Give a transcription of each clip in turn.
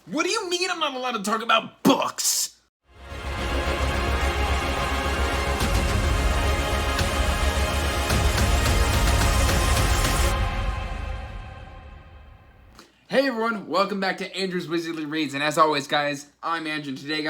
What do you mean I'm not allowed to talk about books? Hey everyone, welcome back to Andrew's Wizardly Reads, and as always guys, I'm Andrew. Today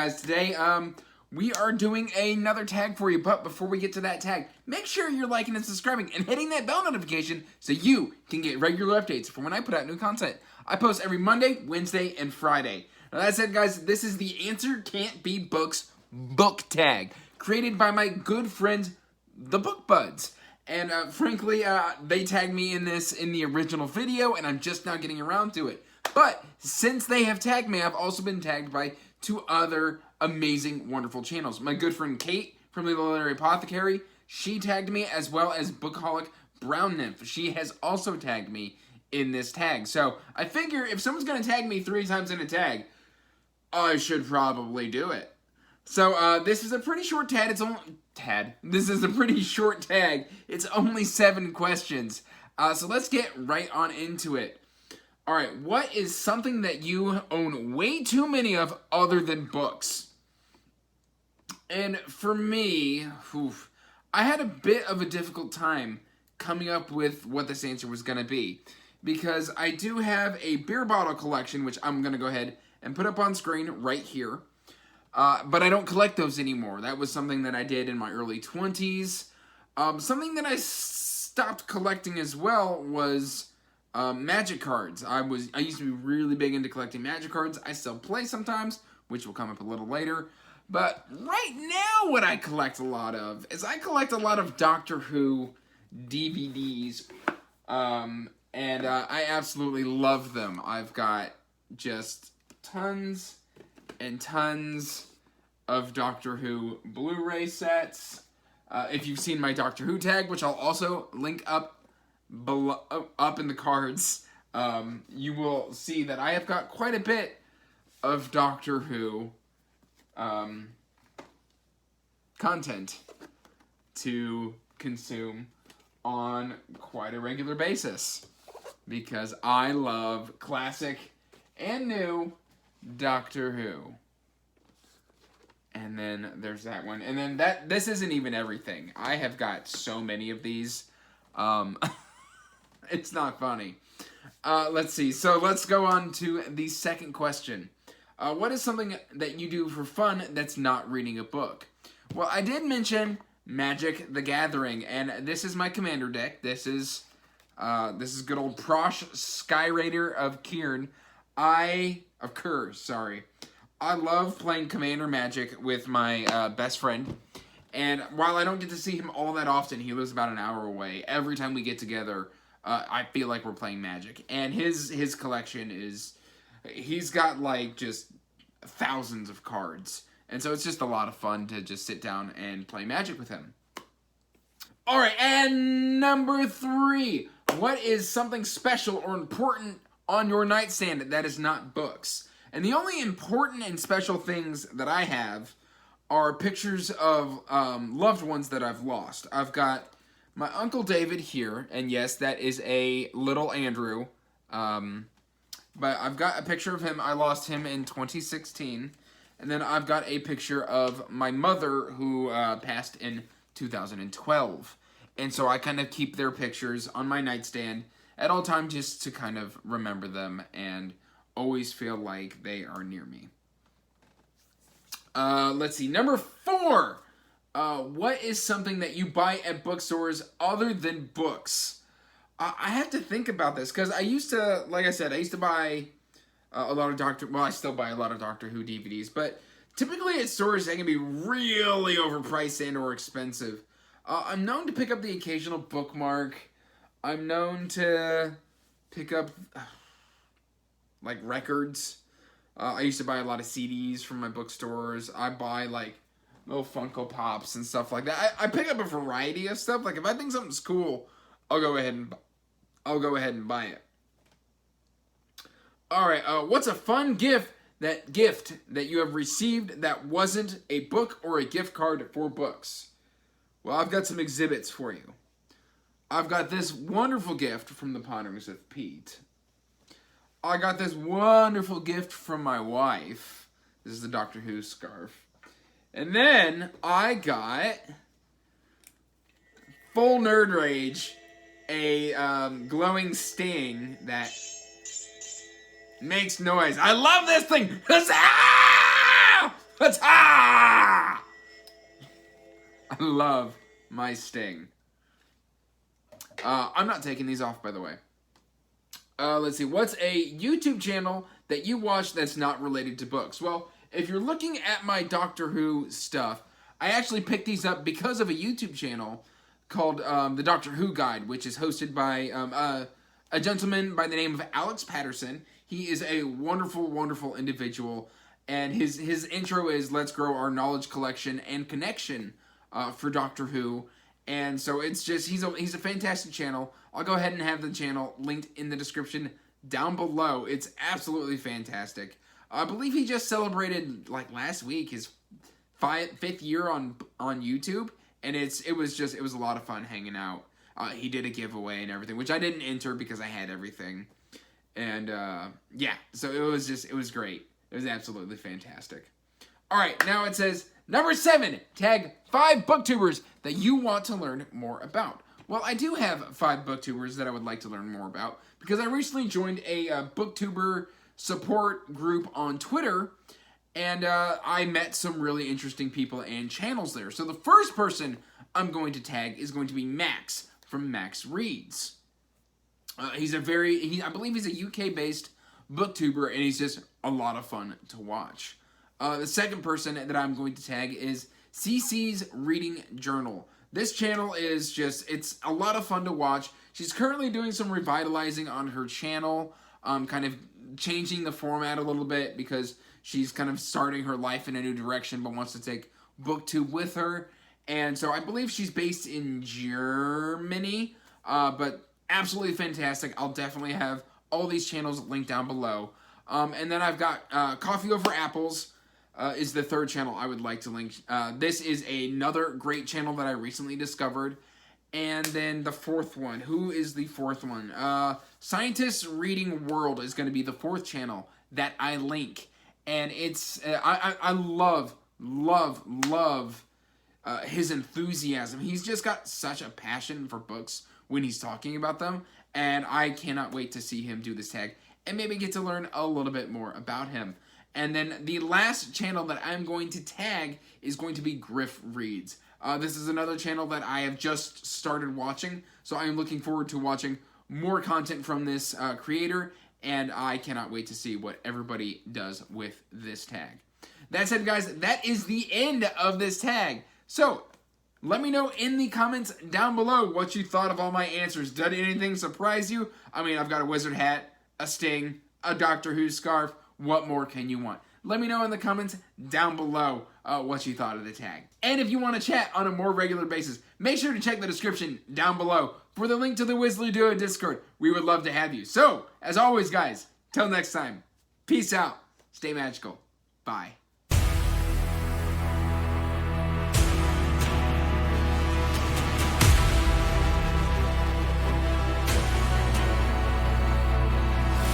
we are doing another tag for you, but before we get to that tag, make sure you're liking and subscribing and hitting that bell notification so you can get regular updates for when I put out new content. I post every Monday, Wednesday, and Friday. Now that said guys, this is the Answer Can't Be Books book tag, created by my good friends, the Book Buds. And frankly, they tagged me in this in the original video, and I'm just now getting around to it. But since they have tagged me, I've also been tagged by two other amazing, wonderful channels. My good friend Kate from the Literary Apothecary, she tagged me, as well as Bookaholic Brown Nymph. She has also tagged me in this tag. So I figure if someone's going to tag me 3 times in a tag, I should probably do it. So this is a pretty short tag. This is a pretty short tag. It's only 7 questions. So let's get right on into it. All right, what is something that you own way too many of other than books? And for me, I had a bit of a difficult time coming up with what this answer was going to be, because I do have a beer bottle collection, which I'm going to go ahead and put up on screen right here. But I don't collect those anymore. That was something that I did in my early 20s. Something that I stopped collecting as well was Magic cards. I used to be really big into collecting Magic cards. I still play sometimes, which will come up a little later. But right now what I collect a lot of is I collect a lot of Doctor Who DVDs. And I absolutely love them. I've got just tons and tons of Doctor Who Blu-ray sets. If you've seen my Doctor Who tag, which I'll also link up below, up in the cards, you will see that I have got quite a bit of Doctor Who content to consume on quite a regular basis, because I love classic and new Doctor Who. And then there's that one. And then this isn't even everything. I have got so many of these. It's not funny. Let's see. So let's go on to the second question. What is something that you do for fun that's not reading a book? Well, I did mention Magic the Gathering, and this is my commander deck. This is good old Prosh Skyraider of Kern. Of Kerr, sorry. I love playing Commander Magic with my best friend, and while I don't get to see him all that often, he lives about an hour away. Every time we get together, I feel like we're playing Magic, and his collection is, he's got like just thousands of cards, and so it's just a lot of fun to just sit down and play Magic with him. All right, and number 3, what is something special or important on your nightstand that is not books? And the only important and special things that I have are pictures of loved ones that I've lost. I've got my Uncle David here, and yes, that is a little Andrew. But I've got a picture of him. I lost him in 2016. And then I've got a picture of my mother who passed in 2012. And so I kind of keep their pictures on my nightstand at all times, just to kind of remember them and always feel like they are near me. Let's see. Number 4. What is something that you buy at bookstores other than books? I have to think about this, because I used to, like I said, I used to buy a lot of I still buy a lot of Doctor Who DVDs, but typically at stores they can be really overpriced and or expensive. I'm known to pick up the occasional bookmark. I'm known to pick up like records. I used to buy a lot of CDs from my bookstores. I buy like little Funko Pops and stuff like that. I pick up a variety of stuff. Like if I think something's cool, I'll go ahead and buy it. All right. What's a fun gift that you have received that wasn't a book or a gift card for books? Well, I've got some exhibits for you. I've got this wonderful gift from the Potterings with Pete. I got this wonderful gift from my wife. This is the Doctor Who scarf. And then I got, full nerd rage, a glowing sting that makes noise. I love this thing! Huzzah! Huzzah! I love my sting. I'm not taking these off, by the way. Let's see. What's a YouTube channel that you watch that's not related to books? Well, if you're looking at my Doctor Who stuff, I actually picked these up because of a YouTube channel called The Doctor Who Guide, which is hosted by a gentleman by the name of Alex Patterson. He is a wonderful, wonderful individual, and his intro is "Let's grow our knowledge collection and connection for Doctor Who." And so it's just, he's a fantastic channel. I'll go ahead and have the channel linked in the description down below. It's absolutely fantastic. I believe he just celebrated, like, last week, his fifth year on YouTube. And it was a lot of fun hanging out. He did a giveaway and everything, which I didn't enter because I had everything. And, yeah, so it was great. It was absolutely fantastic. All right, now it says, number 7, tag 5 booktubers that you want to learn more about. Well, I do have 5 booktubers that I would like to learn more about because I recently joined a booktuber support group on Twitter, and I met some really interesting people and channels there. So the first person I'm going to tag is going to be Max from Max Reads. I believe he's a UK-based booktuber, and he's just a lot of fun to watch. The second person that I'm going to tag is CCs Reading Journal. This channel is it's a lot of fun to watch. She's currently doing some revitalizing on her channel, kind of changing the format a little bit because she's kind of starting her life in a new direction but wants to take BookTube with her. And so I believe she's based in Germany, but absolutely fantastic. I'll definitely have all these channels linked down below. And then I've got Coffee Over Apples. Is the third channel I would like to link. This is another great channel that I recently discovered. And then the fourth one. Who is the fourth one? Scientists Reading World is going to be the fourth channel that I link. And it's I love his enthusiasm. He's just got such a passion for books when he's talking about them. And I cannot wait to see him do this tag and maybe get to learn a little bit more about him. And then the last channel that I'm going to tag is going to be Griff Reads. This is another channel that I have just started watching, so I am looking forward to watching more content from this creator, and I cannot wait to see what everybody does with this tag. That said, guys, that is the end of this tag. So, let me know in the comments down below what you thought of all my answers. Did anything surprise you? I mean, I've got a wizard hat, a sting, a Doctor Who scarf. What more can you want? Let me know in the comments down below what you thought of the tag. And if you want to chat on a more regular basis, make sure to check the description down below for the link to the Wizzly Duo Discord. We would love to have you. So, as always, guys, till next time, peace out, stay magical, bye.